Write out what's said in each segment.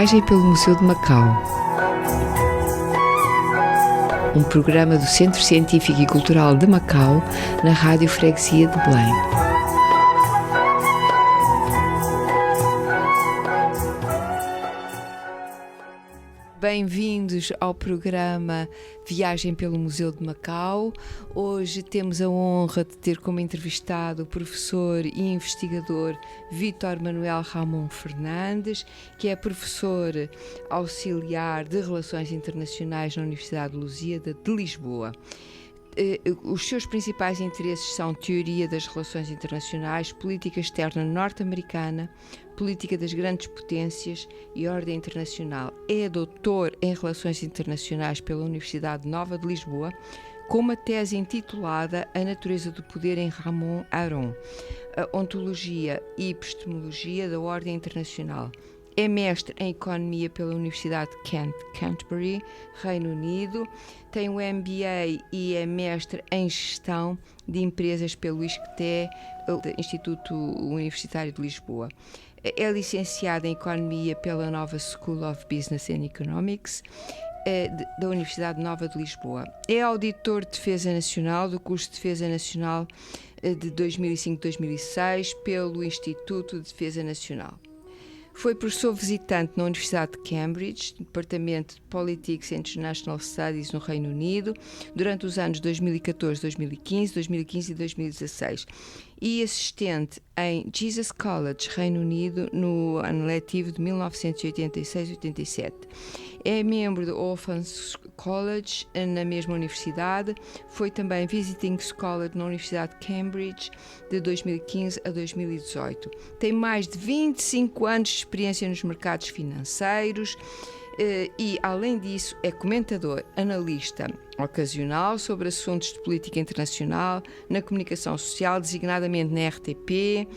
Viagem pelo Museu de Macau. Um programa do Centro Científico e Cultural de Macau, na Rádio Freguesia de Belém. Bem-vindos ao programa Viagem pelo Museu de Macau. Hoje temos a honra de ter como entrevistado o professor e investigador Vítor Manuel Ramon Fernandes, que é professor auxiliar de Relações Internacionais na Universidade de Lusíada de Lisboa. Os seus principais interesses são teoria das relações internacionais, política externa norte-americana, política das grandes potências e ordem internacional. É doutor em relações internacionais pela Universidade Nova de Lisboa, com uma tese intitulada A Natureza do Poder em Ramon Aron, a Ontologia e Epistemologia da Ordem Internacional. É mestre em Economia pela Universidade de Canterbury, Reino Unido. Tem um MBA e é mestre em Gestão de Empresas pelo ISCTE, Instituto Universitário de Lisboa. É licenciado em Economia pela Nova School of Business and Economics, da Universidade Nova de Lisboa. É auditor de Defesa Nacional do curso de Defesa Nacional de 2005-2006 pelo Instituto de Defesa Nacional. Foi professor visitante na Universidade de Cambridge, Departamento de Politics and International Studies no Reino Unido, durante os anos 2014, 2015, 2015 e 2016, e assistente em Jesus College, Reino Unido, no ano letivo de 1986-87. É membro do Orphan's College na mesma universidade. Foi também Visiting Scholar na Universidade de Cambridge de 2015 a 2018. Tem mais de 25 anos de experiência nos mercados financeiros e, além disso, é comentador, analista ocasional sobre assuntos de política internacional na comunicação social, designadamente na RTP,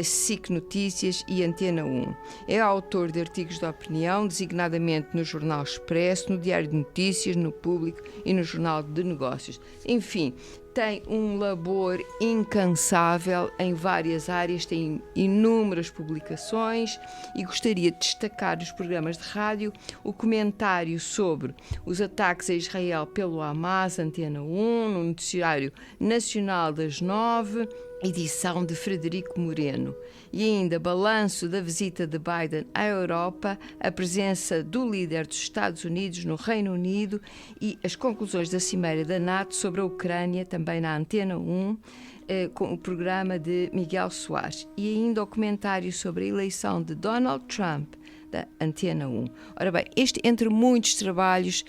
SIC Notícias e Antena 1. É autor de artigos de opinião, designadamente no Jornal Expresso, no Diário de Notícias, no Público e no Jornal de Negócios. Enfim, tem um labor incansável em várias áreas, tem inúmeras publicações e gostaria de destacar nos programas de rádio o comentário sobre os ataques a Israel pelo Hamas, Antena 1, no Noticiário Nacional das 9, edição de Frederico Moreno, e ainda balanço da visita de Biden à Europa, a presença do líder dos Estados Unidos no Reino Unido e as conclusões da Cimeira da NATO sobre a Ucrânia, também na Antena 1, com o programa de Miguel Soares, e ainda o comentário sobre a eleição de Donald Trump, da Antena 1. Ora bem, este entre muitos trabalhos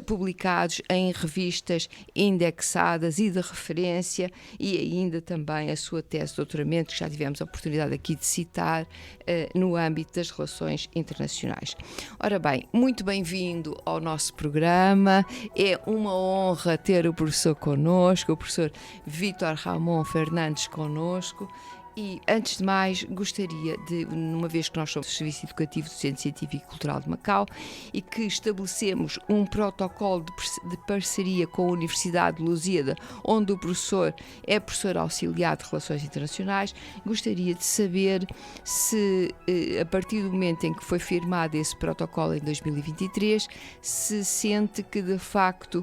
publicados em revistas indexadas e de referência, e ainda também a sua tese de doutoramento, que já tivemos a oportunidade aqui de citar, no âmbito das relações internacionais. Ora bem, muito bem-vindo ao nosso programa. É uma honra ter o professor connosco, o professor Vítor Ramon Fernandes connosco. E, antes de mais, gostaria de, uma vez que nós somos o Serviço Educativo do Centro Científico e Cultural de Macau e que estabelecemos um protocolo de parceria com a Universidade de Lusíada, onde o professor é professor auxiliar de Relações Internacionais, gostaria de saber se, a partir do momento em que foi firmado esse protocolo em 2023, se sente que, de facto,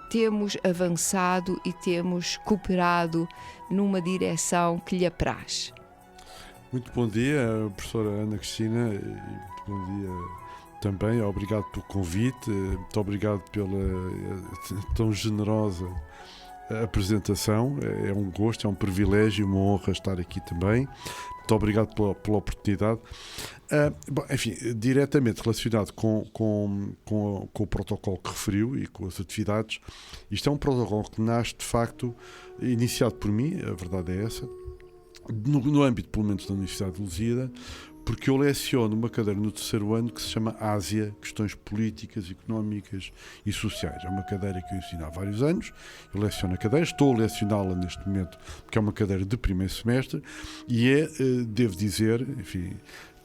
temos avançado e temos cooperado numa direção que lhe apraz. Muito bom dia, professora Ana Cristina, e bom dia também. Obrigado pelo convite, muito obrigado pela tão generosa apresentação. É um gosto, é um privilégio e uma honra estar aqui também. Muito obrigado pela oportunidade. Enfim, diretamente relacionado com o protocolo que referiu e com as atividades, isto é um protocolo que nasce, de facto, iniciado por mim, a verdade é essa, no âmbito, pelo menos, da Universidade de Lusíada, porque eu leciono uma cadeira no terceiro ano que se chama Ásia, Questões Políticas, Económicas e Sociais. É uma cadeira que eu ensino há vários anos. Eu leciono a cadeira, estou a lecioná-la neste momento, porque é uma cadeira de primeiro semestre, e devo dizer, enfim,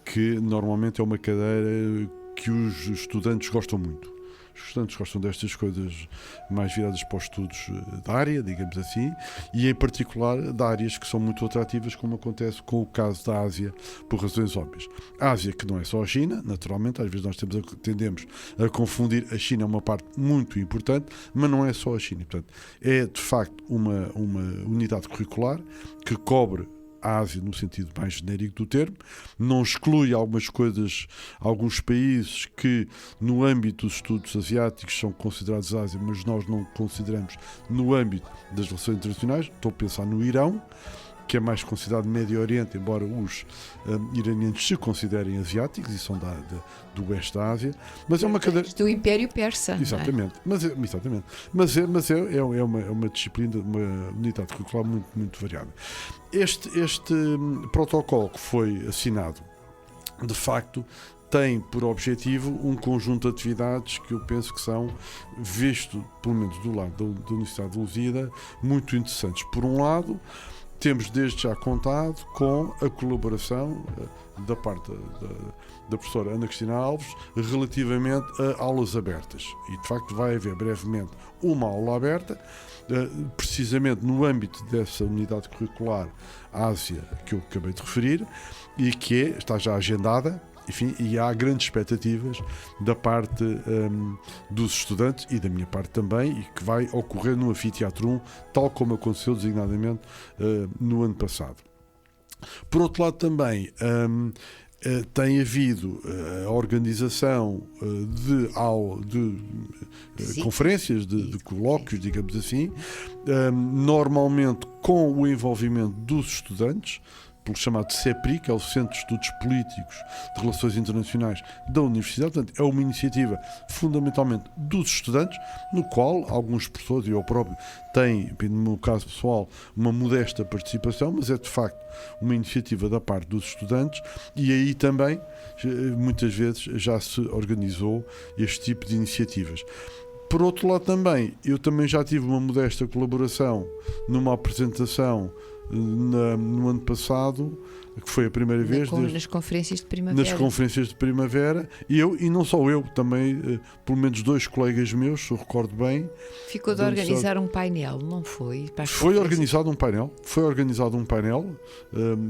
que normalmente é uma cadeira que os estudantes gostam muito. Os estudantes gostam destas coisas mais viradas para os estudos da área, digamos assim, e em particular de áreas que são muito atrativas, como acontece com o caso da Ásia, por razões óbvias. A Ásia, que não é só a China, naturalmente, às vezes nós tendemos a confundir. A China é uma parte muito importante, mas não é só a China. Portanto, é de facto uma unidade curricular que cobre a Ásia no sentido mais genérico do termo, não exclui algumas coisas, alguns países que no âmbito dos estudos asiáticos são considerados Ásia, mas nós não consideramos no âmbito das relações internacionais. Estou a pensar no Irão, que é mais considerado Médio Oriente, embora os iranianos se considerem asiáticos e são do oeste da Ásia, mas é uma cadeira do Império Persa. Exatamente, mas é uma disciplina, uma unidade curricular muito, muito variada. Este protocolo que foi assinado, de facto, tem por objetivo um conjunto de atividades que eu penso que são, visto pelo menos do lado da Universidade de Lusíada, muito interessantes. Por um lado, temos desde já contado com a colaboração da parte da professora Ana Cristina Alves relativamente a aulas abertas. E, de facto, vai haver brevemente uma aula aberta, precisamente no âmbito dessa unidade curricular Ásia que eu acabei de referir, e que está já agendada. Enfim, e há grandes expectativas da parte dos estudantes e da minha parte também, e que vai ocorrer no Anfiteatro 1, tal como aconteceu designadamente no ano passado. Por outro lado também tem havido a organização de conferências, de colóquios, digamos assim, normalmente com o envolvimento dos estudantes, pelo chamado CEPRI, que é o Centro de Estudos Políticos de Relações Internacionais da Universidade. Portanto, é uma iniciativa fundamentalmente dos estudantes, no qual alguns professores, e eu próprio, têm, no meu caso pessoal, uma modesta participação, mas é de facto uma iniciativa da parte dos estudantes, e aí também, muitas vezes, já se organizou este tipo de iniciativas. Por outro lado também, eu também já tive uma modesta colaboração numa apresentação no ano passado, que foi a primeira vez nas conferências de primavera. Nas conferências de primavera, e não só eu, também pelo menos 2 colegas meus, se eu recordo bem. Ficou de organizar um painel, não foi? Foi organizado um painel,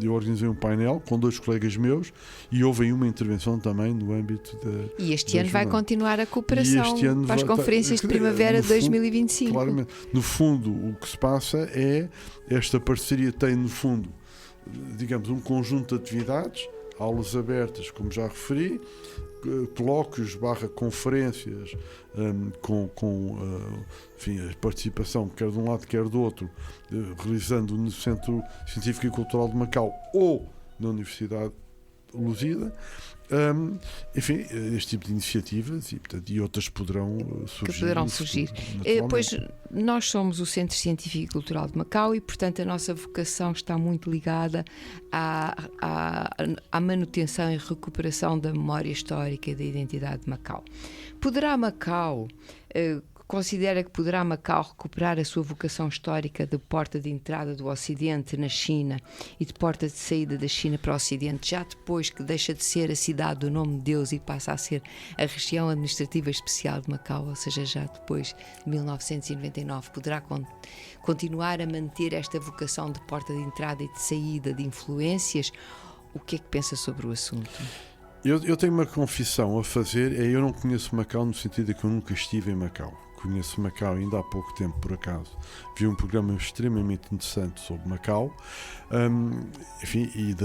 eu organizei um painel com 2 colegas meus, e houve aí uma intervenção também no âmbito E este ano vai continuar a cooperação para as conferências de primavera de 2025. Claramente, no fundo, o que se passa é esta parceria tem, no fundo, digamos, um conjunto de atividades, aulas abertas, como já referi, colóquios / conferências, enfim, a participação quer de um lado quer do outro, realizando no Centro Científico e Cultural de Macau ou na Universidade de Lusíada. Enfim, este tipo de iniciativas e outras poderão surgir. Pois nós somos o Centro Científico e Cultural de Macau e, portanto, a nossa vocação está muito ligada à manutenção e recuperação da memória histórica e da identidade de Macau. Considera que poderá Macau recuperar a sua vocação histórica de porta de entrada do Ocidente na China e de porta de saída da China para o Ocidente, já depois que deixa de ser a cidade do nome de Deus e passa a ser a região administrativa especial de Macau, ou seja, já depois de 1999, poderá continuar a manter esta vocação de porta de entrada e de saída de influências? O que é que pensa sobre o assunto? Eu tenho uma confissão a fazer, eu não conheço Macau no sentido de que eu nunca estive em Macau. Conheço Macau ainda há pouco tempo, por acaso. Vi um programa extremamente interessante sobre Macau, enfim, e de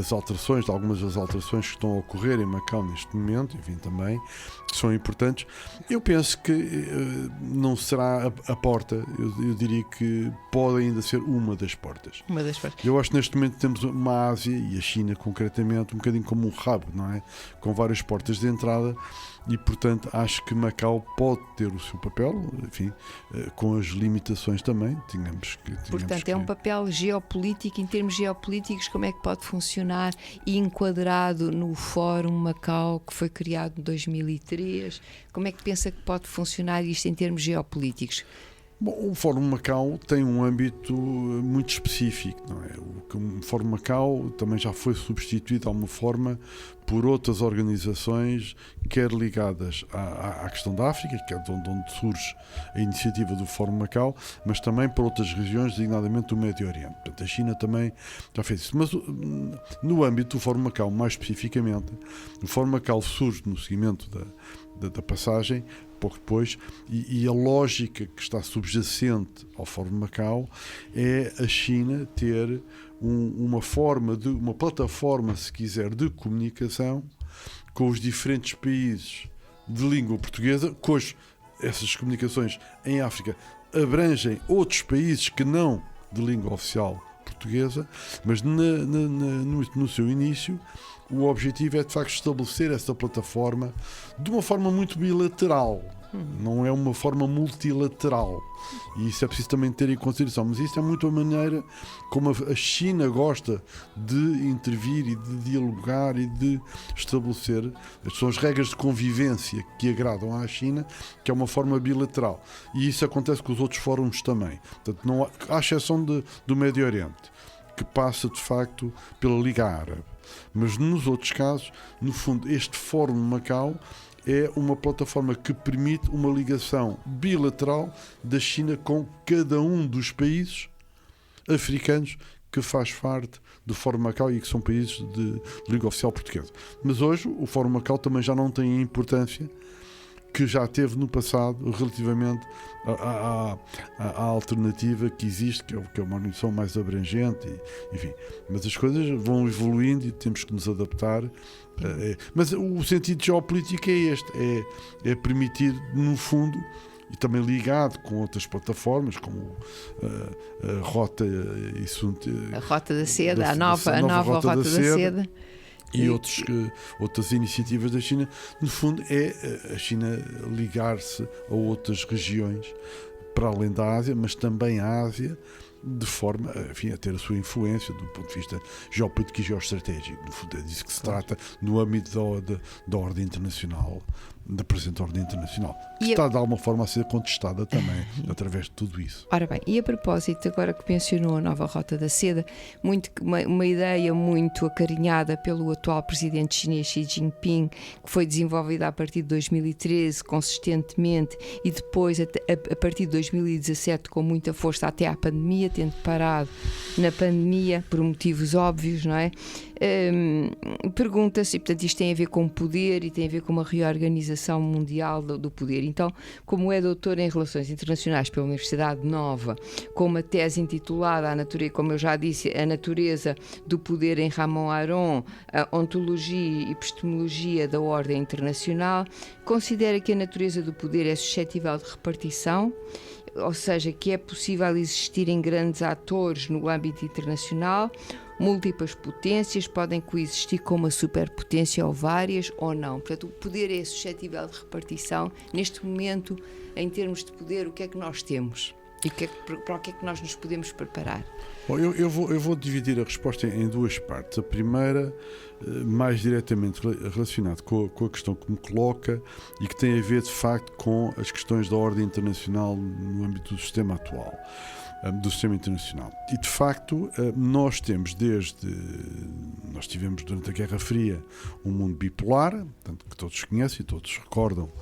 algumas das alterações que estão a ocorrer em Macau neste momento, enfim, também, que são importantes. Eu penso que não será a porta, eu diria que pode ainda ser uma das portas. Eu acho que neste momento temos uma Ásia, e a China concretamente, um bocadinho como um hub, não é? Com várias portas de entrada, e portanto acho que Macau pode ter o seu papel, enfim, com as limitações também. Portanto, é um papel geopolítico. Em termos geopolíticos, como é que pode funcionar e enquadrado no Fórum Macau que foi criado em 2003? Como é que pensa que pode funcionar isto em termos geopolíticos? Bom, o Fórum Macau tem um âmbito muito específico, não é? O Fórum Macau também já foi substituído de alguma forma por outras organizações, quer ligadas à questão da África, que é de onde surge a iniciativa do Fórum Macau, mas também por outras regiões, designadamente do Médio Oriente. Portanto, a China também já fez isso. Mas no âmbito do Fórum Macau, mais especificamente, o Fórum Macau surge no seguimento da passagem, pouco depois, e a lógica que está subjacente ao Fórum Macau é a China ter uma plataforma, se quiser, de comunicação com os diferentes países de língua portuguesa, cujas essas comunicações em África abrangem outros países que não de língua oficial portuguesa, mas no seu início o objetivo é de facto estabelecer essa plataforma de uma forma muito bilateral, não é uma forma multilateral, e isso é preciso também ter em consideração. Mas isso é muito a maneira como a China gosta de intervir e de dialogar e de estabelecer, são as regras de convivência que agradam à China, que é uma forma bilateral, e isso acontece com os outros fóruns também. Portanto, não há exceção do Médio Oriente, que passa de facto pela Liga Árabe. Mas nos outros casos, no fundo, este Fórum de Macau é uma plataforma que permite uma ligação bilateral da China com cada um dos países africanos que faz parte do Fórum Macau e que são países de língua oficial portuguesa. Mas hoje o Fórum Macau também já não tem a importância que já teve no passado relativamente à alternativa que existe, que é uma organização mais abrangente, enfim. Mas as coisas vão evoluindo e temos que nos adaptar. Mas o sentido geopolítico é este, é permitir, no fundo, e também ligado com outras plataformas, como a Rota a Rota da Seda, a nova Rota da Seda. E outras iniciativas da China, no fundo é a China ligar-se a outras regiões para além da Ásia, mas também a Ásia, de forma, enfim, a ter a sua influência do ponto de vista geopolítico e geoestratégico. No fundo é disso que se trata no âmbito da ordem internacional, da presente ordem internacional, que está de alguma forma a ser contestada também através de tudo isso. Ora bem, e a propósito, agora que mencionou a nova Rota da Seda, uma ideia muito acarinhada pelo atual presidente chinês Xi Jinping, que foi desenvolvida a partir de 2013 consistentemente e depois a partir de 2017 com muita força até à pandemia, tendo parado na pandemia por motivos óbvios, não é? Pergunta-se, portanto, isto tem a ver com poder e tem a ver com uma reorganização mundial do poder. Então, como é doutor em Relações Internacionais pela Universidade Nova, com uma tese intitulada como eu já disse, A Natureza do Poder em Ramon Aron, a Ontologia e Epistemologia da Ordem Internacional, considera que a natureza do poder é suscetível de repartição, ou seja, que é possível existirem grandes atores no âmbito internacional, múltiplas potências podem coexistir com uma superpotência ou várias ou não. Portanto, o poder é suscetível de repartição. Neste momento, em termos de poder, o que é que nós temos? E para o que é que nós nos podemos preparar? Bom, eu vou dividir a resposta em duas partes. A primeira, mais diretamente relacionada com a questão que me coloca e que tem a ver, de facto, com as questões da ordem internacional no âmbito do sistema atual, do sistema internacional. E, de facto, nós tivemos durante a Guerra Fria um mundo bipolar, tanto que todos conhecem e todos recordam,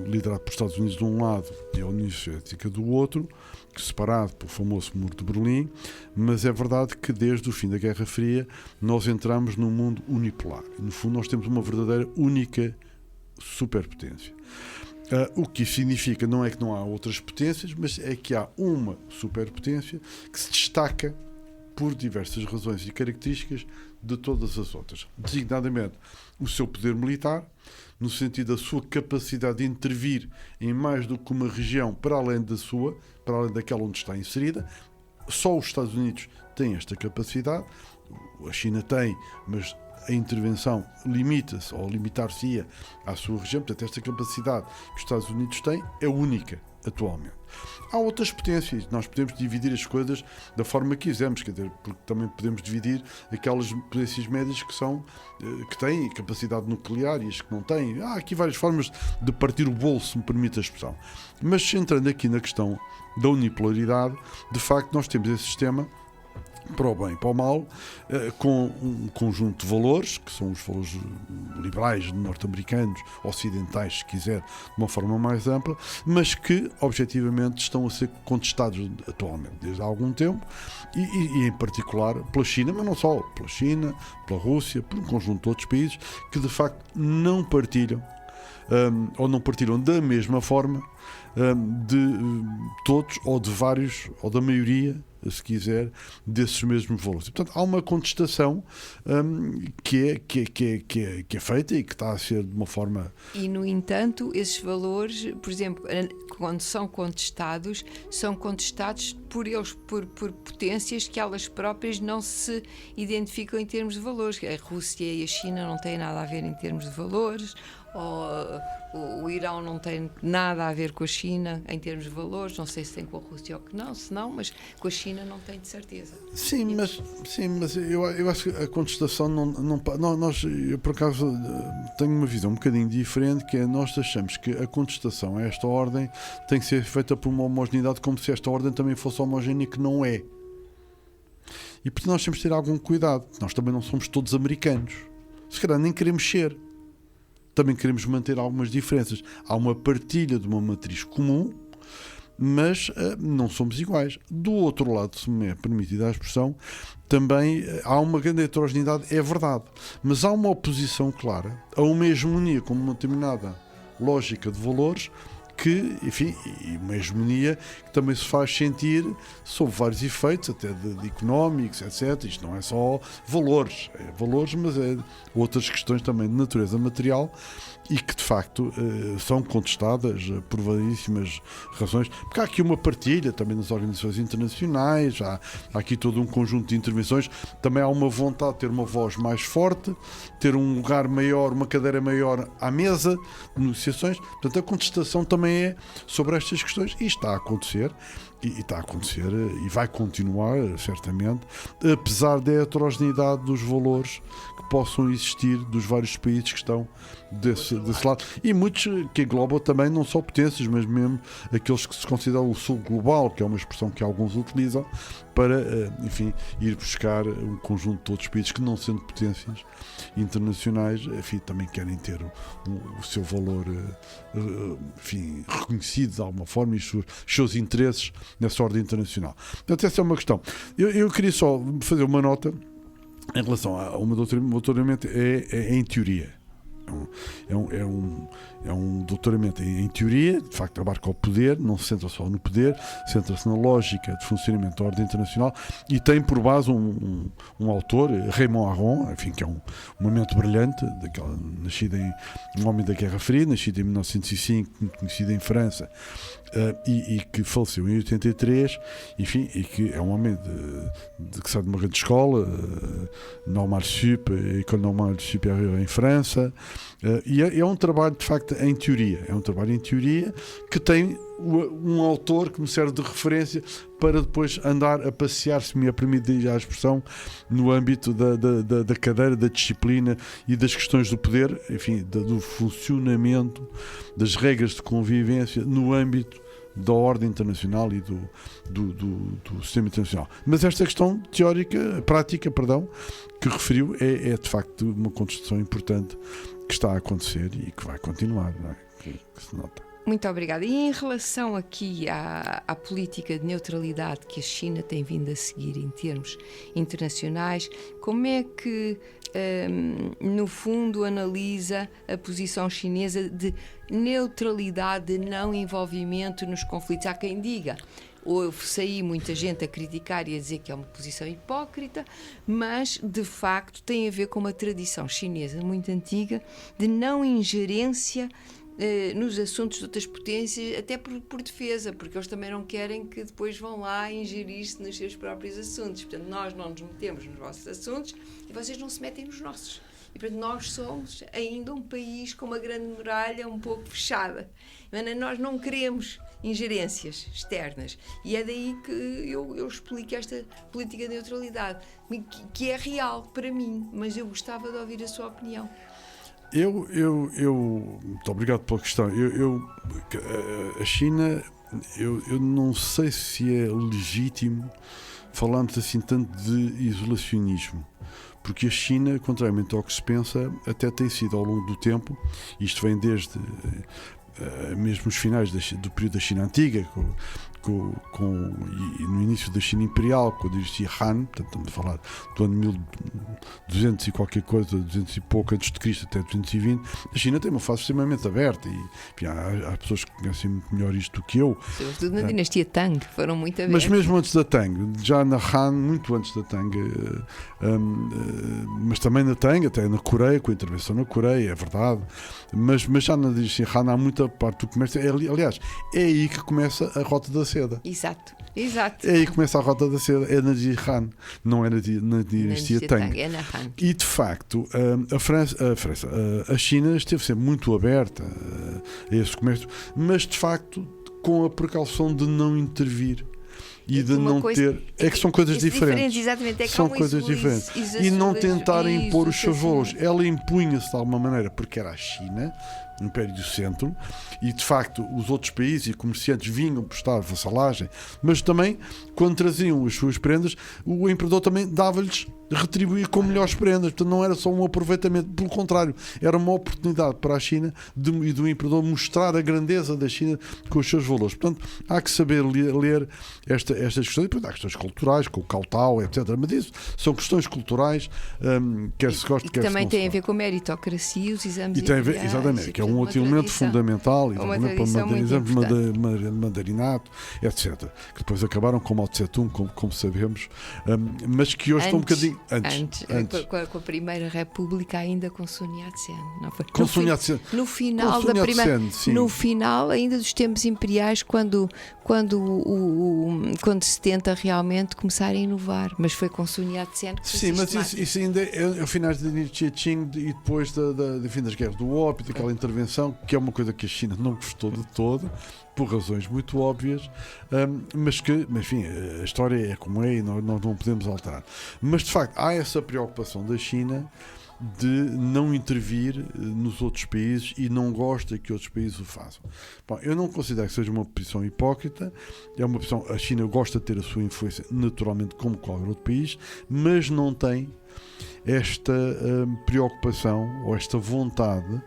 liderado pelos Estados Unidos de um lado e a União Soviética do outro, separado pelo famoso Muro de Berlim, mas é verdade que desde o fim da Guerra Fria nós entramos num mundo unipolar. No fundo, nós temos uma verdadeira única superpotência. O que isso significa não é que não há outras potências, mas é que há uma superpotência que se destaca por diversas razões e características de todas as outras. Designadamente, o seu poder militar, no sentido da sua capacidade de intervir em mais do que uma região para além daquela onde está inserida. Só os Estados Unidos têm esta capacidade, a China tem, mas a intervenção limita-se ou limitar-se-ia à sua região. Portanto, esta capacidade que os Estados Unidos têm é única atualmente. Há outras potências, nós podemos dividir as coisas da forma que quisermos, quer dizer, porque também podemos dividir aquelas potências médias que têm capacidade nuclear e as que não têm. Há aqui várias formas de partir o bolo, se me permite a expressão. Mas entrando aqui na questão da unipolaridade, de facto nós temos esse sistema, para o bem e para o mal, com um conjunto de valores, que são os valores liberais norte-americanos, ocidentais, se quiser, de uma forma mais ampla, mas que, objetivamente, estão a ser contestados atualmente, desde há algum tempo, e em particular pela China, mas não só, pela China, pela Rússia, por um conjunto de outros países, que de facto não partilham, ou não partilham da mesma forma, de todos, ou de vários, ou da maioria, se quiser, desses mesmos valores. E, portanto, há uma contestação que é feita e que está a ser de uma forma... E, no entanto, esses valores, por exemplo, quando são contestados por eles, por potências que elas próprias não se identificam em termos de valores. A Rússia e a China não têm nada a ver em termos de valores, ou o Irão não tem nada a ver com a China em termos de valores, não sei se tem com a Rússia ou que não, se não, mas com a China não tem de certeza. Sim, mas eu acho que a contestação eu por acaso tenho uma visão um bocadinho diferente, que é nós achamos que a contestação a esta ordem tem que ser feita por uma homogeneidade, como se esta ordem também fosse homogénea, que não é. E porque nós temos de ter algum cuidado, nós também não somos todos americanos, se calhar nem queremos ser. Também queremos manter algumas diferenças. Há uma partilha de uma matriz comum, mas não somos iguais. Do outro lado, se me é permitida a expressão, também há uma grande heterogeneidade, é verdade, mas há uma oposição clara a uma hegemonia com uma determinada lógica de valores, que, enfim, e uma hegemonia que também se faz sentir sob vários efeitos, até de económicos, etc. Isto não é só valores, mas é outras questões também de natureza material e que de facto são contestadas por variedíssimas razões, porque há aqui uma partilha também nas organizações internacionais, há aqui todo um conjunto de intervenções, também há uma vontade de ter uma voz mais forte, ter um lugar maior, uma cadeira maior à mesa de negociações. Portanto, a contestação também é sobre estas questões e está a acontecer. E está a acontecer e vai continuar, certamente, apesar da heterogeneidade dos valores que possam existir dos vários países que estão desse lado. E muitos que englobam também não só potências, mas mesmo aqueles que se consideram o sul global, que é uma expressão que alguns utilizam, para, enfim, ir buscar um conjunto de outros países que, não sendo potências internacionais, enfim, também querem ter o seu valor, enfim, reconhecido de alguma forma e os seus interesses nessa ordem internacional. Portanto, essa é uma questão. Eu queria só fazer uma nota em relação ao meu doutoramento, é em teoria. É um doutoramento em teoria, de facto abarca o poder, não se centra só no poder, centra-se na lógica de funcionamento da ordem internacional e tem por base um autor, Raymond Aron, enfim, que é uma mente brilhante, nascido um homem da Guerra Fria, nascido em 1905, muito conhecido em França, e que faleceu em 83, enfim, e que é um homem que sai de uma grande escola, Normal Sup, École Normale Supérieure em França, e é um trabalho de facto em teoria, que tem um autor que me serve de referência para depois andar a passear, se me é permitido a expressão, no âmbito da cadeira, da disciplina e das questões do poder, enfim, do funcionamento, das regras de convivência no âmbito da ordem internacional e do sistema internacional. Mas esta questão prática, que referiu, é de facto uma contestação importante que está a acontecer e que vai continuar, não é? Que se nota. Muito obrigada. E em relação aqui à política de neutralidade que a China tem vindo a seguir em termos internacionais, como é que, no fundo, analisa a posição chinesa de neutralidade, de não envolvimento nos conflitos? Há quem diga, ouve-se aí muita gente a criticar e a dizer que é uma posição hipócrita, mas de facto tem a ver com uma tradição chinesa muito antiga de não ingerência nos assuntos de outras potências, até por defesa, porque eles também não querem que depois vão lá ingerir-se nos seus próprios assuntos. Portanto, nós não nos metemos nos vossos assuntos e vocês não se metem nos nossos. E portanto nós somos ainda um país com uma grande muralha um pouco fechada. Nós não queremos ingerências externas. E é daí que eu explico esta política de neutralidade, que é real para mim, mas eu gostava de ouvir a sua opinião. Muito obrigado pela questão. A China, eu não sei se é legítimo falarmos assim tanto de isolacionismo, porque a China, contrariamente ao que se pensa, até tem sido ao longo do tempo, isto vem desde mesmo os finais do período da China Antiga, e no início da China Imperial, com a dinastia Han, portanto estamos a falar do ano 1200 e qualquer coisa, 200 e pouco antes de Cristo até 220, a China tem uma face extremamente aberta e enfim, há pessoas que conhecem muito melhor isto do que eu. Sobretudo na dinastia Tang, foram muito abertos. Mas mesmo antes da Tang, já na Han, muito antes da Tang, mas também na Tang, até na Coreia, com a intervenção na Coreia, é verdade, mas já na dinastia Han há muita parte do comércio, aliás, é aí que começa a Rota da Seda. Exato. É aí que começa a Rota da Seda, é na dinastia Han, não é na dinastia Tang. É na Han. E de facto, a China esteve sempre muito aberta a esse comércio, mas de facto com a precaução de não intervir. E de não ter. É que são coisas diferentes. Exatamente, é que são coisas diferentes. E não tentar impor os seus valores. Ela impunha-se de alguma maneira, porque era a China, o Império do Centro, e de facto os outros países e comerciantes vinham prestar vassalagem, mas também, quando traziam as suas prendas, o imperador também dava-lhes, retribuir com melhores prendas. Portanto, não era só um aproveitamento, pelo contrário, era uma oportunidade para a China e do imperador mostrar a grandeza da China com os seus valores. Portanto, há que saber ler estas questões. Depois há questões culturais, com o Cautau, etc. Mas isso são questões culturais, quer se goste, quer se não. Também tem a ver com a meritocracia, os exames. E tem a ver, exatamente, que é um outro elemento fundamental, exatamente, para exames de mandarinato, etc. Que depois acabaram com Mao Tse-tung, como sabemos, mas que hoje estão um bocadinho antes. Com a Primeira República, ainda com Sun Yat-sen, não foi? Com Sun Yat-sen. No final da primeira, no final ainda dos tempos imperiais, quando se tenta realmente começar a inovar, mas foi com Sun Yat-sen que sim, mas isso ainda é ao final da dinastia Qing e depois das guerras do ópio, daquela intervenção, que é uma coisa que a China não gostou de todo, por razões muito óbvias, mas que, enfim, a história é como é e nós não podemos alterar. Mas de facto há essa preocupação da China de não intervir nos outros países e não gosta que outros países o façam. Bom, eu não considero que seja uma posição hipócrita, é uma posição, a China gosta de ter a sua influência naturalmente como qualquer outro país, mas não tem esta preocupação ou esta vontade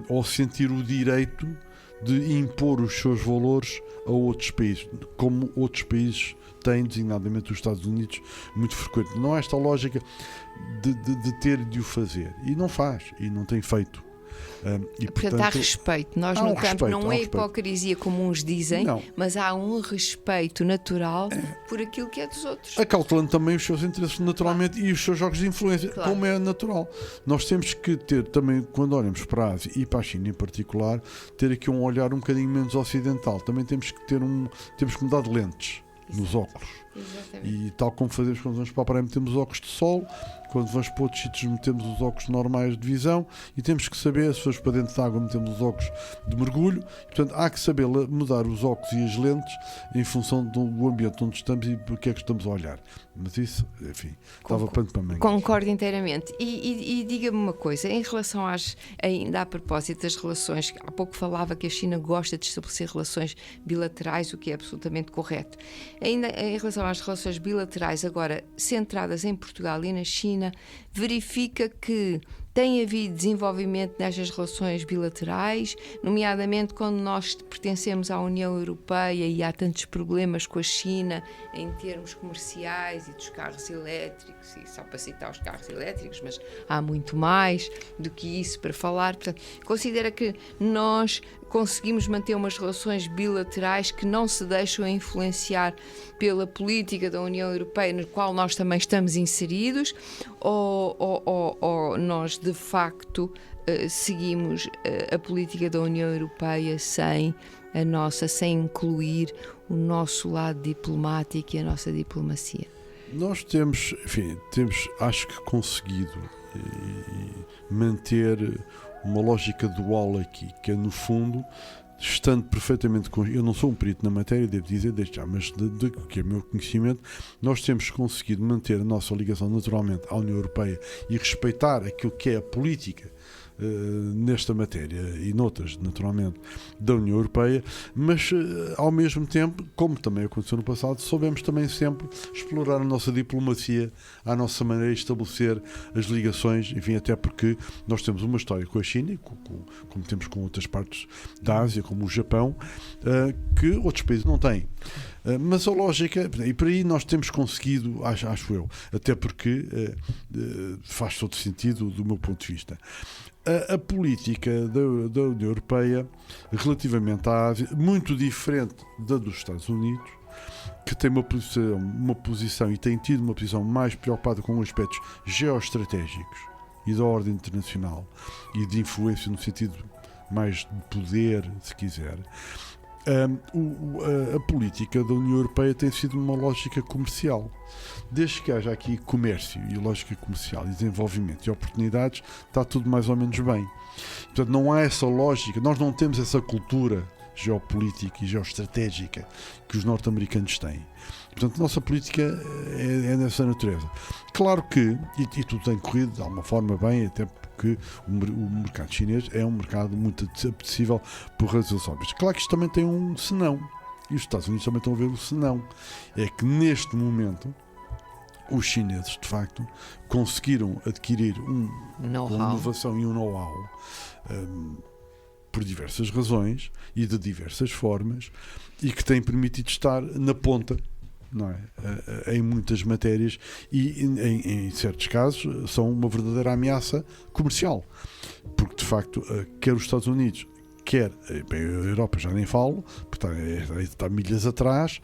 ou sentir o direito de impor os seus valores a outros países, como outros países têm, designadamente os Estados Unidos, muito frequente. Não há esta lógica de ter de o fazer. E não faz, e não tem feito. Portanto, há respeito. Nós no campo não é hipocrisia como uns dizem, não. Mas há um respeito natural por aquilo que é dos outros. Acautelando também os seus interesses naturalmente, claro. E os seus jogos de influência, claro. Como é natural. Nós temos que ter também, quando olhamos para a Ásia e para a China em particular, ter aqui um olhar um bocadinho menos ocidental. Também temos que mudar de lentes nos óculos. Exatamente. E tal como fazemos quando vamos para a praia, metemos óculos de sol, quando vamos para outros sítios metemos os óculos normais de visão, e temos que saber, se formos para dentro de água, metemos os óculos de mergulho. Portanto, há que saber mudar os óculos e as lentes em função do ambiente onde estamos e do que é que estamos a olhar. Mas isso, enfim, estava pano para mangas. Concordo inteiramente. E diga-me uma coisa, em relação ainda a propósito das relações, há pouco falava que a China gosta de estabelecer relações bilaterais, o que é absolutamente correto. Ainda em relação às relações bilaterais, agora centradas em Portugal e na China, verifica que tem havido desenvolvimento nestas relações bilaterais, nomeadamente quando nós pertencemos à União Europeia e há tantos problemas com a China em termos comerciais e dos carros elétricos, e só para citar os carros elétricos, mas há muito mais do que isso para falar. Portanto, considera que nós conseguimos manter umas relações bilaterais que não se deixam influenciar pela política da União Europeia, na qual nós também estamos inseridos, ou nós de facto seguimos a política da União Europeia sem incluir o nosso lado diplomático e a nossa diplomacia? Nós temos, acho que conseguido e manter uma lógica dual aqui, que é, no fundo, estando perfeitamente... Eu não sou um perito na matéria, devo dizer desde já, mas do que é o meu conhecimento, nós temos conseguido manter a nossa ligação naturalmente à União Europeia e respeitar aquilo que é a política nesta matéria e noutras, naturalmente, da União Europeia, mas ao mesmo tempo, como também aconteceu no passado, soubemos também sempre explorar a nossa diplomacia à nossa maneira e estabelecer as ligações, enfim, até porque nós temos uma história com a China, como temos com outras partes da Ásia, como o Japão, que outros países não têm. Mas a lógica, e por aí nós temos conseguido, acho eu, até porque faz todo sentido do meu ponto de vista. A política da União Europeia relativamente à Ásia, muito diferente da dos Estados Unidos, que tem uma posição e tem tido uma posição mais preocupada com aspectos geoestratégicos e da ordem internacional e de influência no sentido mais de poder, se quiser. A política da União Europeia tem sido uma lógica comercial. Desde que haja aqui comércio e lógica comercial e desenvolvimento e oportunidades, está tudo mais ou menos bem. Portanto, não há essa lógica, nós não temos essa cultura geopolítica e geoestratégica que os norte-americanos têm. Portanto, a nossa política é dessa natureza. Claro que, e tudo tem corrido de alguma forma bem, até porque o mercado chinês é um mercado muito apetecível por razões óbvias. Claro que isto também tem um senão, e os Estados Unidos também estão a ver o senão. É que neste momento os chineses, de facto, conseguiram adquirir uma inovação e um know-how por diversas razões e de diversas formas, e que tem permitido estar na ponta, não é? Em muitas matérias, e em certos casos são uma verdadeira ameaça comercial, porque de facto quer os Estados Unidos, quer a Europa, já nem falo, porque está milhas atrás,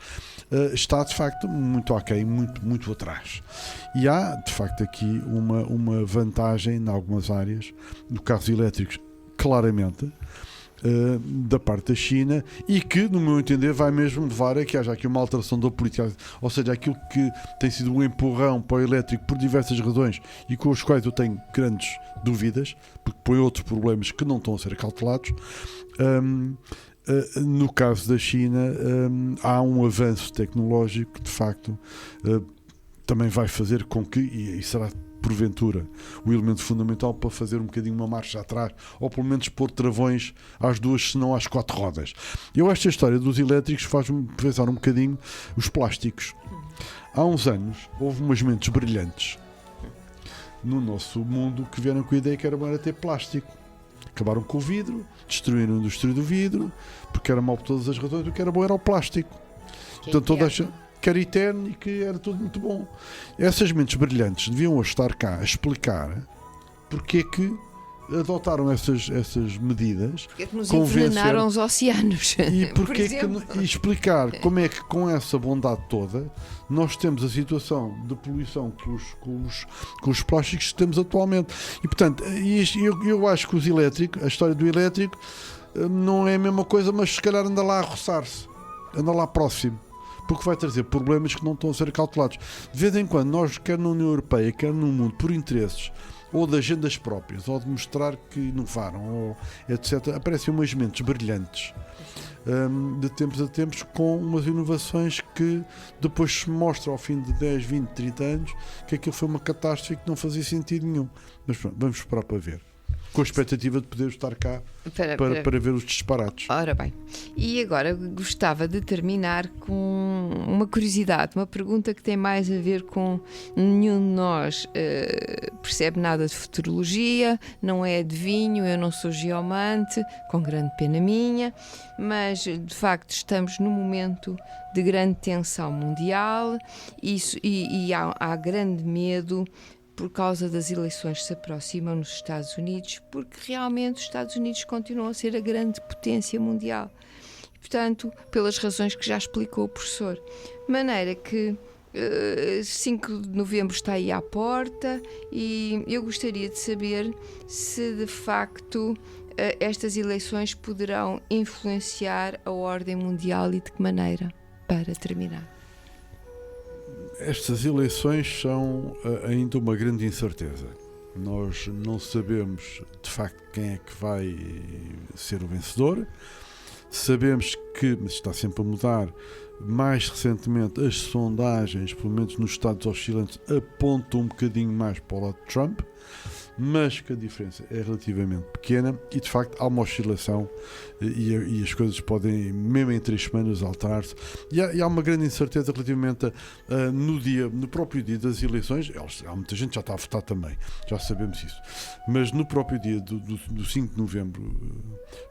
está de facto muito aquém, muito atrás. E há de facto aqui uma vantagem em algumas áreas, no carros elétricos, claramente, da parte da China, e que, no meu entender, vai mesmo levar a que haja aqui uma alteração da política, ou seja, aquilo que tem sido um empurrão para o elétrico por diversas razões e com os quais eu tenho grandes dúvidas, porque põe outros problemas que não estão a ser acautelados. No caso da China, há um avanço tecnológico que, de facto, também vai fazer com que, e será porventura o elemento fundamental para fazer um bocadinho uma marcha atrás, ou pelo menos pôr travões às duas, se não às quatro rodas. Eu esta história dos elétricos faz-me pensar um bocadinho os plásticos. Há uns anos houve umas mentes brilhantes no nosso mundo que vieram com a ideia que era bom ter plástico. Acabaram com o vidro, destruíram a indústria do vidro, porque era mau por todas as razões, o que era bom era o plástico. Portanto, que era eterno e que era tudo muito bom. Essas mentes brilhantes deviam estar cá a explicar porque é que adotaram essas medidas, porque é que nos envenenaram os oceanos e porque é que, e explicar como é que com essa bondade toda nós temos a situação de poluição com os plásticos que temos atualmente. E portanto, eu acho que os elétricos, a história do elétrico não é a mesma coisa, mas se calhar anda lá a roçar-se, anda lá próximo, porque vai trazer problemas que não estão a ser cautelados. De vez em quando, nós, quer na União Europeia, quer no mundo, por interesses, ou de agendas próprias, ou de mostrar que inovaram, ou etc., aparecem umas mentes brilhantes, de tempos a tempos, com umas inovações que depois se mostra ao fim de 10, 20, 30 anos que aquilo foi uma catástrofe e que não fazia sentido nenhum. Mas pronto, vamos esperar para ver. Com a expectativa de poder estar cá para ver os disparates. Ora bem, e agora gostava de terminar com uma curiosidade, uma pergunta que tem mais a ver com nenhum de nós percebe nada de futurologia, não é adivinho, eu não sou geomante, com grande pena minha, mas de facto estamos num momento de grande tensão mundial e há grande medo por causa das eleições que se aproximam nos Estados Unidos, porque realmente os Estados Unidos continuam a ser a grande potência mundial. Portanto, pelas razões que já explicou o professor. De maneira que 5 de novembro está aí à porta e eu gostaria de saber se de facto estas eleições poderão influenciar a ordem mundial e de que maneira, para terminar. Estas eleições são ainda uma grande incerteza. Nós não sabemos de facto quem é que vai ser o vencedor. Sabemos que, mas está sempre a mudar, mais recentemente as sondagens, pelo menos nos estados oscilantes, apontam um bocadinho mais para o lado de Trump, mas que a diferença é relativamente pequena e de facto há uma oscilação e as coisas podem, mesmo em 3 semanas, alterar-se. E há uma grande incerteza relativamente no próprio dia das eleições. Há muita gente que já está a votar também, já sabemos isso, mas no próprio dia do 5 de novembro,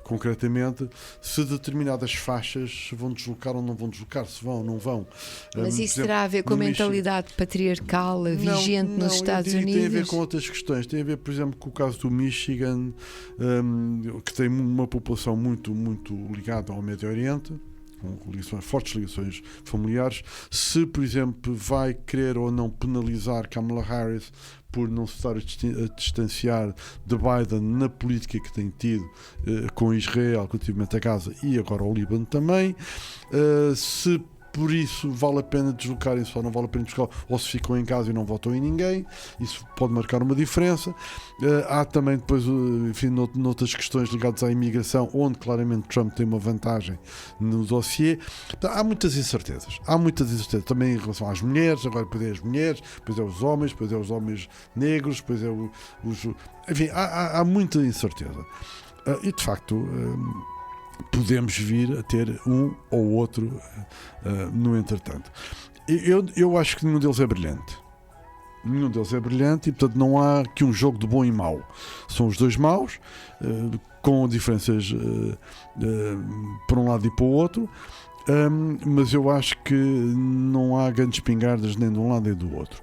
concretamente, se determinadas faixas vão deslocar ou não vão deslocar, se vão ou não vão. Mas isso terá a ver com a mentalidade patriarcal vigente nos Estados Unidos? Tem a ver com outras questões. Tem a ver, por exemplo, com o caso do Michigan, que tem uma população muito ligada ao Médio Oriente, com fortes ligações familiares. Se, por exemplo, vai querer ou não penalizar Kamala Harris por não se estar a distanciar de Biden na política que tem tido com Israel relativamente a Gaza e agora ao Líbano também, se por isso vale a pena deslocarem-se ou não vale a pena deslocar, ou se ficam em casa e não votam em ninguém, isso pode marcar uma diferença. Há também depois, enfim, noutras questões ligadas à imigração, onde claramente Trump tem uma vantagem no dossiê. Então, há muitas incertezas também em relação às mulheres. Agora depois é as mulheres, depois é os homens negros, depois é enfim, há muita incerteza e de facto podemos vir a ter um ou outro no entretanto. Eu acho que nenhum deles é brilhante. E portanto não há aqui um jogo de bom e mau. São os dois maus, com diferenças para um lado e para o outro, mas eu acho que não há grandes espingardas nem de um lado nem do outro.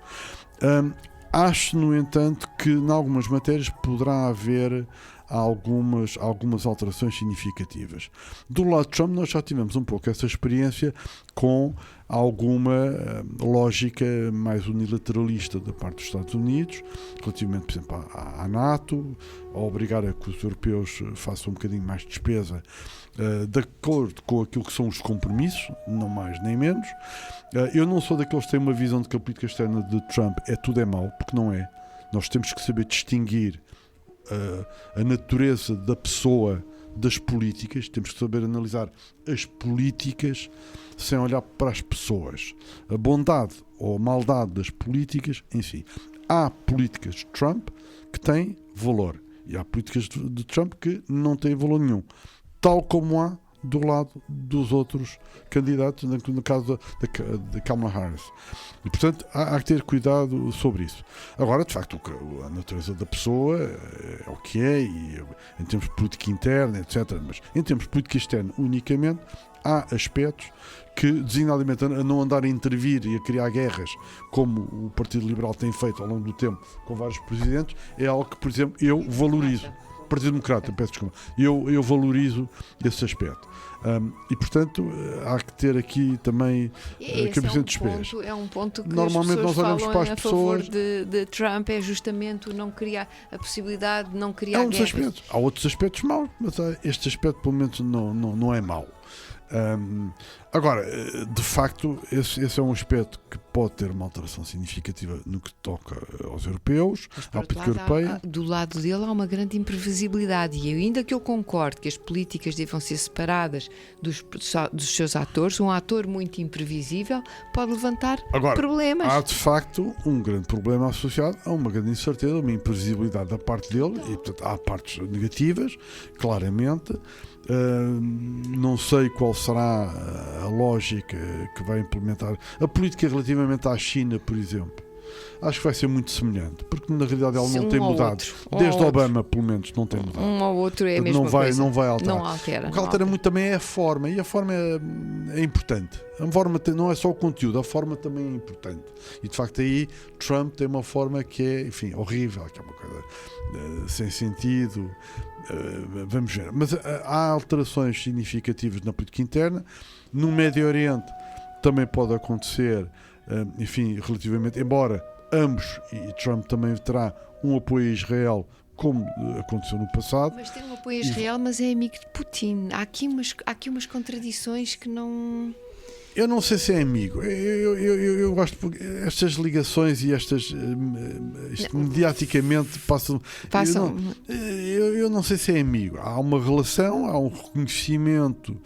Acho, no entanto, que em algumas matérias poderá haver algumas alterações significativas. Do lado de Trump, nós já tivemos um pouco essa experiência com alguma lógica mais unilateralista da parte dos Estados Unidos, relativamente, por exemplo, à NATO, a obrigar a que os europeus façam um bocadinho mais de despesa de acordo com aquilo que são os compromissos, não mais nem menos. Eu não sou daqueles que têm uma visão de que a política externa de Trump tudo é mau, porque não é. Nós temos que saber distinguir a natureza da pessoa das políticas, temos que saber analisar as políticas sem olhar para as pessoas. A bondade ou a maldade das políticas em si. Há políticas de Trump que têm valor e há políticas de Trump que não têm valor nenhum, tal como há do lado dos outros candidatos, no caso da Kamala Harris. E, portanto, há que ter cuidado sobre isso. Agora, de facto, a natureza da pessoa é o que é, e em termos de política interna, etc. Mas em termos de política externa, unicamente, há aspectos que, designadamente, a não andar a intervir e a criar guerras, como o Partido Liberal tem feito ao longo do tempo com vários presidentes, é algo que, por exemplo, eu valorizo. Partido Democrata, peço desculpa. Eu valorizo esse aspecto. E, portanto, há que ter aqui também cabeça de pés. É um ponto que normalmente as nós olhamos para as a pessoas. Favor de Trump é justamente o não criar a possibilidade de não criar guerras. Aspectos. Há outros aspectos maus, mas este aspecto, pelo menos, não é mau. Agora, de facto, esse é um aspecto que pode ter uma alteração significativa no que toca aos europeus, à política europeia. Do lado dele há uma grande imprevisibilidade e ainda que eu concorde que as políticas devam ser separadas dos seus atores, um ator muito imprevisível pode levantar problemas. Há de facto um grande problema associado a uma grande incerteza, uma imprevisibilidade da parte dele e, portanto, há partes negativas, claramente. Não sei qual será a lógica que vai implementar a política relativamente à China, por exemplo. Acho que vai ser muito semelhante, porque na realidade ela não tem mudado. Desde Obama, pelo menos, não tem mudado. Um ou outro é a mesma coisa. Não vai alterar. Não altera. O que altera muito também é a forma, e a forma é importante. A forma não é só o conteúdo, a forma também é importante. E de facto aí Trump tem uma forma que é, enfim, horrível, que é uma coisa sem sentido. Vamos ver. Mas há alterações significativas na política interna. No Médio Oriente também pode acontecer, enfim, relativamente, embora ambos, e Trump também terá um apoio a Israel, como aconteceu no passado. Mas tem um apoio a Israel, mas é amigo de Putin. Há aqui umas contradições que não... Eu não sei se é amigo. Eu gosto porque estas ligações e estas isto mediaticamente passam. Eu não sei se é amigo. Há uma relação, há um reconhecimento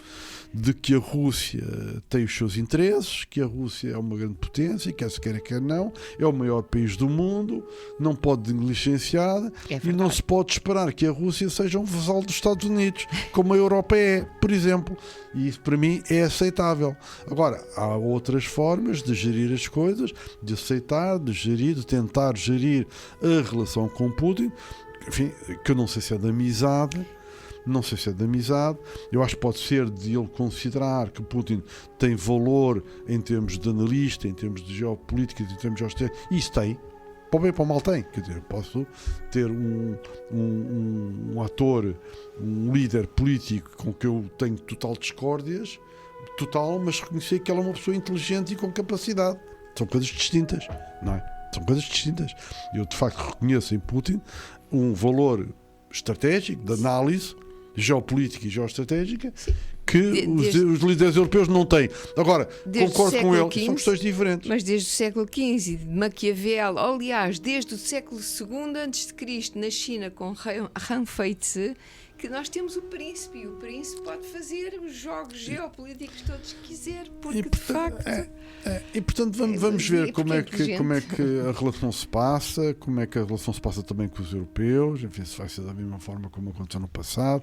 de que a Rússia tem os seus interesses, que a Rússia é uma grande potência, quer se queira, quer não, é o maior país do mundo, não pode negligenciar e não se pode esperar que a Rússia seja um vassalo dos Estados Unidos, como a Europa é, por exemplo. E isso para mim é aceitável. Agora, há outras formas de gerir as coisas, de aceitar, de gerir, de tentar gerir a relação com Putin, enfim, que eu não sei se é de amizade. Não sei se é de amizade. Eu acho que pode ser de ele considerar que Putin tem valor em termos de analista, em termos de geopolítica, em termos de geoestratégia. Isso tem. Para o bem e para o mal tem. Quer dizer, posso ter um ator, um líder político com que eu tenho total discórdias, mas reconhecer que ele é uma pessoa inteligente e com capacidade. São coisas distintas, não é? São coisas distintas. Eu, de facto, reconheço em Putin um valor estratégico, de análise, geopolítica e geoestratégica, que os líderes europeus não têm. Agora, concordo com ele, são questões diferentes. Mas desde o século XV, de Maquiavel, aliás, desde o século II a.C., na China, com Han Feizi, que nós temos o príncipe, e o príncipe pode fazer os jogos geopolíticos todos que quiser, porque de facto... E portanto vamos ver como é que a relação se passa, como é que a relação se passa também com os europeus, enfim, se vai ser da mesma forma como aconteceu no passado.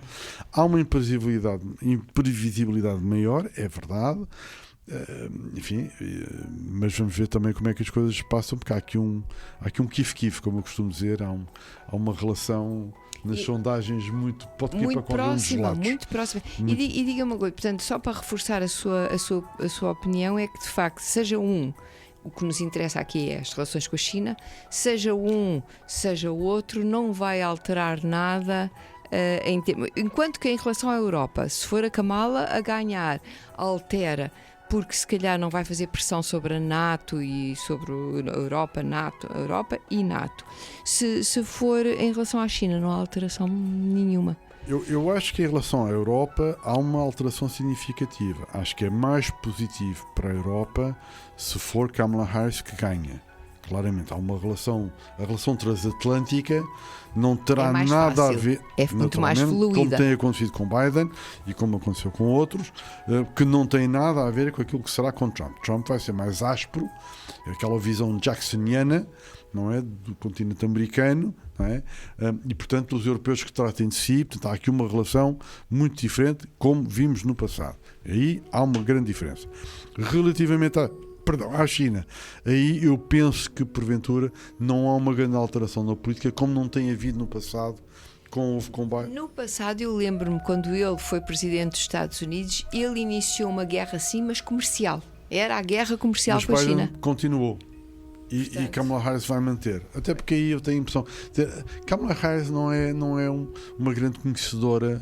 Há uma imprevisibilidade maior, é verdade, enfim, mas vamos ver também como é que as coisas se passam, porque há aqui um kif-kif, como eu costumo dizer, há uma relação... nas sondagens pode ir para qualquer um dos lados. Muito próxima. E diga-me uma coisa, portanto, só para reforçar a sua opinião, é que de facto, seja o que nos interessa aqui é as relações com a China, seja o outro, não vai alterar nada. Enquanto que em relação à Europa, se for a Kamala a ganhar, altera, porque se calhar não vai fazer pressão sobre a NATO e sobre a Europa e NATO. Se for em relação à China, não há alteração nenhuma. Eu acho que em relação à Europa há uma alteração significativa. Acho que é mais positivo para a Europa se for Kamala Harris que ganha. Claramente, há uma relação, a relação transatlântica não terá nada fácil. A ver, é muito mais fluida, como tem acontecido com Biden e como aconteceu com outros, que não tem nada a ver com aquilo que será com Trump. Trump vai ser mais áspero, aquela visão jacksoniana, não é, do continente americano, não é? E portanto os europeus que tratem de si, portanto, há aqui uma relação muito diferente, como vimos no passado. Aí há uma grande diferença. Relativamente à China, aí eu penso que porventura não há uma grande alteração na política, como não tem havido no passado. No passado eu lembro-me, quando ele foi presidente dos Estados Unidos, ele iniciou uma guerra sim, mas comercial. Era a guerra comercial com a China. Continuou. E Kamala Harris vai manter. Até porque aí eu tenho a impressão, Kamala Harris não é uma grande conhecedora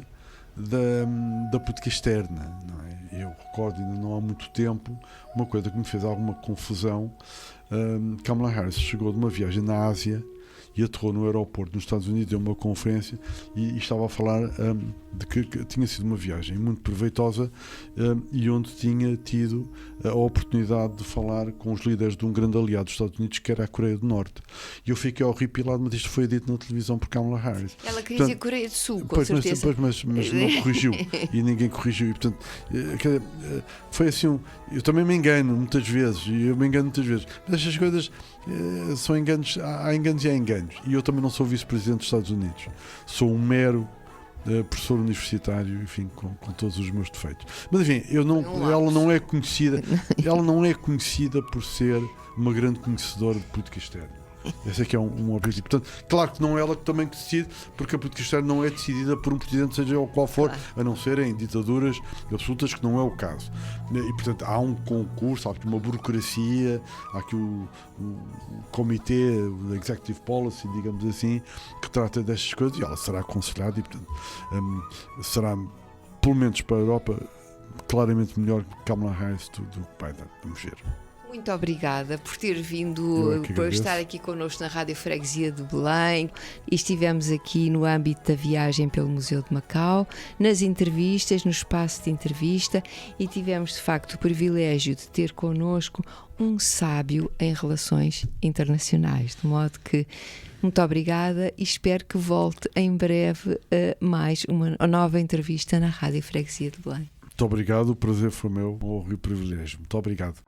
da política externa, não é? Eu recordo, ainda não há muito tempo, uma coisa que me fez alguma confusão. Kamala Harris chegou de uma viagem na Ásia e aterrou no aeroporto nos Estados Unidos, deu uma conferência e estava a falar de que tinha sido uma viagem muito proveitosa e onde tinha tido a oportunidade de falar com os líderes de um grande aliado dos Estados Unidos, que era a Coreia do Norte. E eu fiquei horripilado, mas isto foi dito na televisão por Kamala Harris. Ela queria dizer Coreia do Sul, com certeza. Mas não corrigiu e ninguém corrigiu. E, portanto, foi assim, eu também me engano muitas vezes, mas estas coisas são enganos, há enganos e há enganos. E eu também não sou vice-presidente dos Estados Unidos, sou um mero professor universitário, enfim, com todos os meus defeitos. Mas enfim, ela não é conhecida por ser uma grande conhecedora de política externa. Esse é que é um objetivo. Portanto, claro que não é ela que também decide, porque a política externa não é decidida por um presidente, seja o qual for, a não ser em ditaduras absolutas, que não é o caso. E, portanto, há um concurso, há aqui uma burocracia, há aqui o comitê, o Executive Policy, digamos assim, que trata destas coisas, e ela será aconselhada e, portanto, será, pelo menos para a Europa, claramente melhor que Kamala Harris do que Biden. Vamos ver. Muito obrigada por ter vindo, por estar aqui connosco na Rádio Freguesia de Belém. E estivemos aqui no âmbito da viagem pelo Museu de Macau, nas entrevistas, no espaço de entrevista, e tivemos de facto o privilégio de ter connosco um sábio em relações internacionais. De modo que, muito obrigada e espero que volte em breve a mais uma nova entrevista na Rádio Freguesia de Belém. Muito obrigado, o prazer foi meu, uma honra e privilégio. Muito obrigado.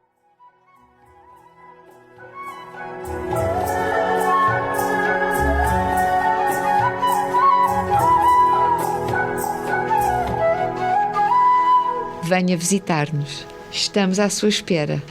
Venha visitar-nos. Estamos à sua espera.